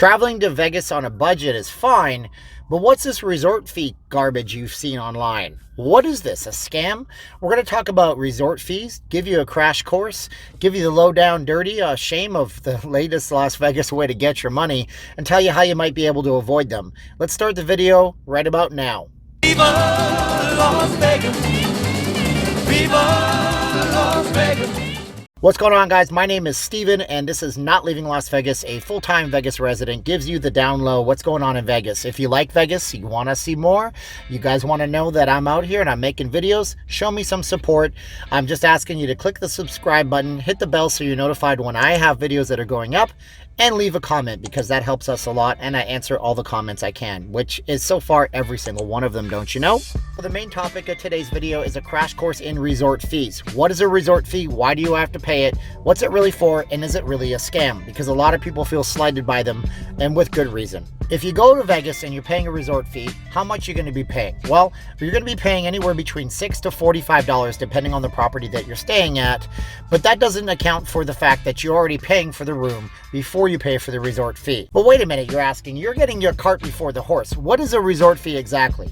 Traveling to Vegas on a budget is fine, but what's this resort fee garbage you've seen online? What is this, a scam? We're going to talk about resort fees, give you a crash course, give you the low down dirty shame of the latest Las Vegas way to get your money, and tell you how you might be able to avoid them. Let's start the video right about now. Viva Las Vegas! Viva Las Vegas! What's going on, guys? My name is Steven, and this is Not Leaving Las Vegas, a full-time Vegas resident. Gives you the down low, what's going on in Vegas. If you like Vegas, you want to see more, you guys want to know that I'm out here and I'm making videos, show me some support. I'm just asking you to click the subscribe button, hit the bell so you're notified when I have videos that are going up, and leave a comment because that helps us a lot, and I answer all the comments I can, which is so far every single one of them, don't you know? Well, the main topic of today's video is a crash course in resort fees. What is a resort fee? Why do you have to pay it? What's it really for? And is it really a scam? Because a lot of people feel slighted by them, and with good reason. If you go to Vegas and you're paying a resort fee, how much are you going to be paying? Well, you're going to be paying anywhere between $6 to $45 depending on the property that you're staying at, but that doesn't account for the fact that you're already paying for the room before you pay for the resort fee. But wait a minute, you're asking, you're getting your cart before the horse. What is a resort fee exactly?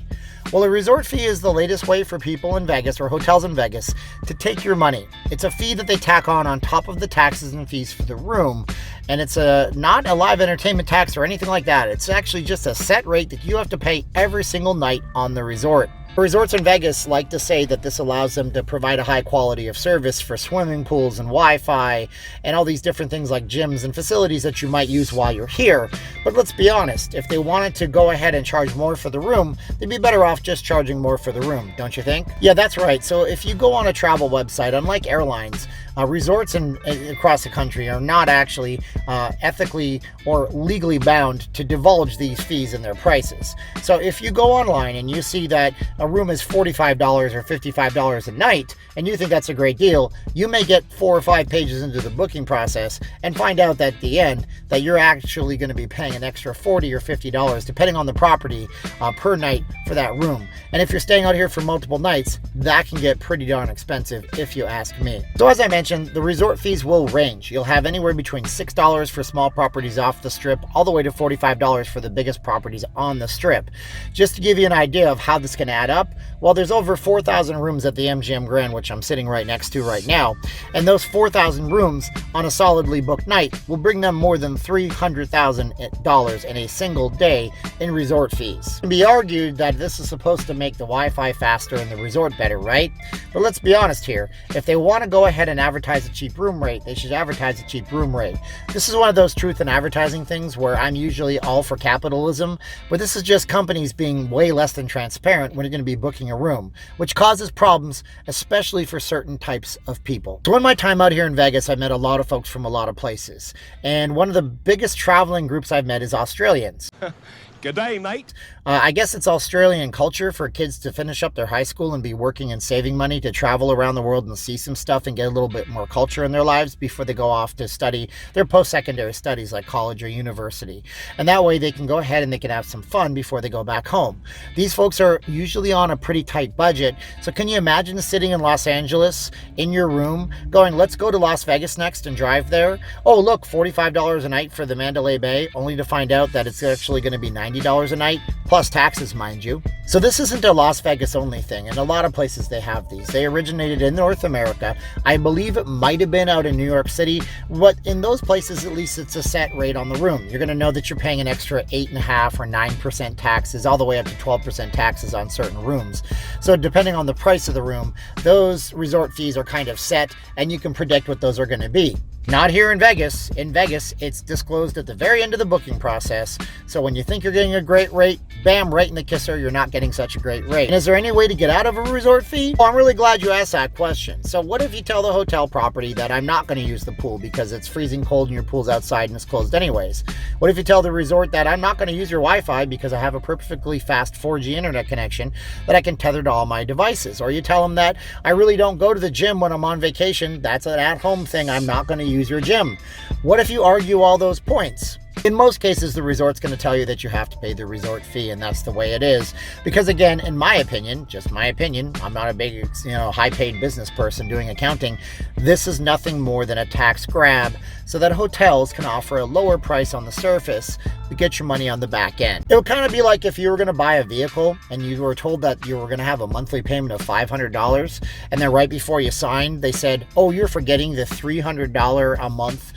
Well, a resort fee is the latest way for people in Vegas or hotels in Vegas to take your money. It's a fee that they tack on top of the taxes and fees for the room. And it's not a live entertainment tax or anything like that. It's actually just a set rate that you have to pay every single night on the resort. Resorts in Vegas like to say that this allows them to provide a high quality of service for swimming pools and Wi-Fi and all these different things like gyms and facilities that you might use while you're here. But let's be honest, if they wanted to go ahead and charge more for the room, they'd be better off just charging more for the room, don't you think? Yeah, that's right. So if you go on a travel website, unlike airlines, resorts across the country are not actually ethically or legally bound to divulge these fees and their prices. So if you go online and you see that a room is $45 or $55 a night, and you think that's a great deal, you may get 4 or 5 pages into the booking process and find out that at the end that you're actually going to be paying an extra $40 or $50 depending on the property per night for that room. And if you're staying out here for multiple nights, that can get pretty darn expensive if you ask me. So as I mentioned, the resort fees will range. You'll have anywhere between $6 for small properties off the strip all the way to $45 for the biggest properties on the strip. Just to give you an idea of how this can add up, well, there's over 4,000 rooms at the MGM Grand, which I'm sitting right next to right now, and those 4,000 rooms on a solidly booked night will bring them more than $300,000 in a single day in resort fees. It can be argued that this is supposed to make the Wi-Fi faster and the resort better, right? But let's be honest here. If they want to go ahead and advertise a cheap room rate, they should advertise a cheap room rate. This is one of those truth in advertising things where I'm usually all for capitalism, but this is just companies being way less than transparent when you're going to be booking a room, which causes problems, especially for certain types of people. So in my time out here in Vegas, I met a lot of folks from a lot of places, and one of the biggest traveling groups I've met is Australians. Good day, mate. I guess it's Australian culture for kids to finish up their high school and be working and saving money to travel around the world and see some stuff and get a little bit more culture in their lives before they go off to study their post-secondary studies like college or university. And that way they can go ahead and they can have some fun before they go back home. These folks are usually on a pretty tight budget. So can you imagine sitting in Los Angeles in your room going, let's go to Las Vegas next and drive there? Oh, look, $45 a night for the Mandalay Bay, only to find out that it's actually going to be $90 a night, plus taxes, mind you. So this isn't a Las Vegas only thing, and a lot of places they have these. They originated in North America. I believe it might have been out in New York City, but in those places, at least it's a set rate on the room. You're going to know that you're paying an extra 8.5% or 9% taxes, all the way up to 12% taxes on certain rooms. So depending on the price of the room, those resort fees are kind of set, and you can predict what those are going to be. Not here in Vegas. In Vegas, it's disclosed at the very end of the booking process. So when you think you're getting a great rate, bam, right in the kisser, you're not getting such a great rate. And is there any way to get out of a resort fee? Well, I'm really glad you asked that question. So what if you tell the hotel property that I'm not going to use the pool because it's freezing cold and your pool's outside and it's closed anyways? What if you tell the resort that I'm not going to use your Wi-Fi because I have a perfectly fast 4G internet connection that I can tether to all my devices? Or you tell them that I really don't go to the gym when I'm on vacation. That's an at-home thing. I'm not going to use your gym. What if you argue all those points? In most cases, the resort's going to tell you that you have to pay the resort fee, and that's the way it is. Because again, in my opinion, just my opinion, I'm not a big, high-paid business person doing accounting. This is nothing more than a tax grab so that hotels can offer a lower price on the surface to get your money on the back end. It would kind of be like if you were going to buy a vehicle and you were told that you were going to have a monthly payment of $500, and then right before you signed, they said, oh, you're forgetting the $300 a month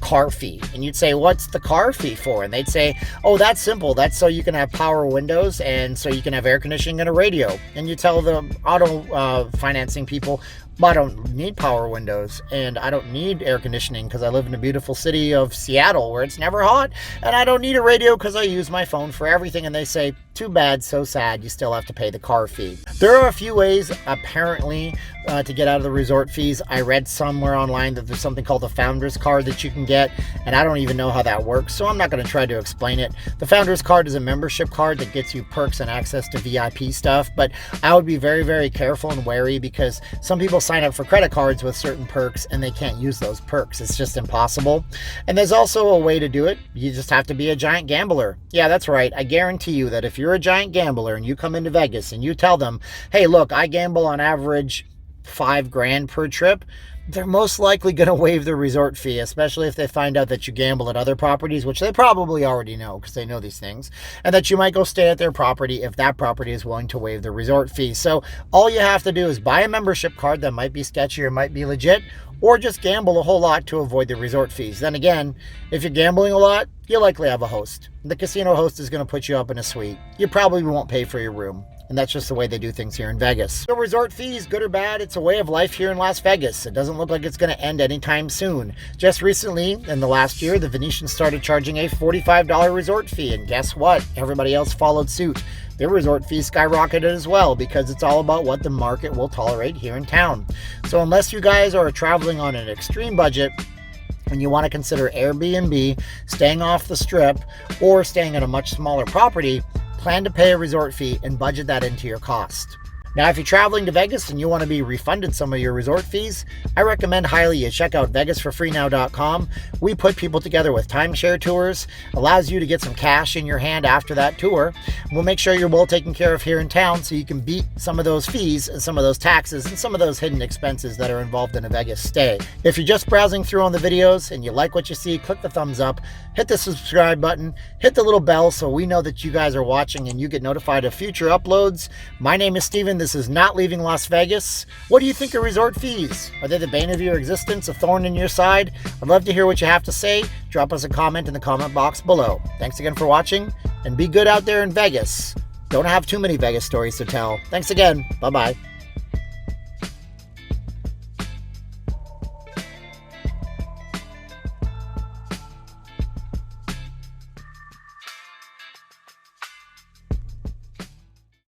car fee. And you'd say, what's the car fee for? And they'd say, oh, that's simple. That's so you can have power windows and so you can have air conditioning and a radio. And you tell the auto financing people, I don't need power windows and I don't need air conditioning because I live in the beautiful city of Seattle where it's never hot, and I don't need a radio because I use my phone for everything. And they say, too bad, so sad, you still have to pay the car fee. There are a few ways apparently to get out of the resort fees. I read somewhere online that there's something called the Founders Card that you can get, and I don't even know how that works, so I'm not going to try to explain it. The Founders Card is a membership card that gets you perks and access to VIP stuff, but I would be very, very careful and wary because some people sign up for credit cards with certain perks and they can't use those perks. It's just impossible. And there's also a way to do it. You just have to be a giant gambler. Yeah, that's right. I guarantee you that if you're a giant gambler and you come into Vegas and you tell them, hey, look, I gamble on average $5,000 per trip, they're most likely going to waive the resort fee, especially if they find out that you gamble at other properties, which they probably already know because they know these things, and that you might go stay at their property if that property is willing to waive the resort fee. So all you have to do is buy a membership card that might be sketchy or might be legit, or just gamble a whole lot to avoid the resort fees. Then again, if you're gambling a lot, you likely have a host. The casino host is going to put you up in a suite. You probably won't pay for your room. And that's just the way they do things here in Vegas. So resort fees, good or bad, it's a way of life here in Las Vegas. It doesn't look like it's going to end anytime soon. Just recently, in the last year, the Venetian started charging a $45 resort fee. And guess what? Everybody else followed suit. Their resort fees skyrocketed as well because it's all about what the market will tolerate here in town. So unless you guys are traveling on an extreme budget, and you want to consider Airbnb, staying off the strip, or staying at a much smaller property, plan to pay a resort fee and budget that into your cost. Now, if you're traveling to Vegas and you want to be refunded some of your resort fees, I recommend highly you check out VegasForFreeNow.com. We put people together with timeshare tours, allows you to get some cash in your hand after that tour. We'll make sure you're well taken care of here in town so you can beat some of those fees and some of those taxes and some of those hidden expenses that are involved in a Vegas stay. If you're just browsing through on the videos and you like what you see, click the thumbs up, hit the subscribe button, hit the little bell so we know that you guys are watching and you get notified of future uploads. My name is Steven. This is Not Leaving Las Vegas. What do you think of resort fees? Are they the bane of your existence, a thorn in your side? I'd love to hear what you have to say. Drop us a comment in the comment box below. Thanks again for watching, and be good out there in Vegas. Don't have too many Vegas stories to tell. Thanks again. Bye-bye.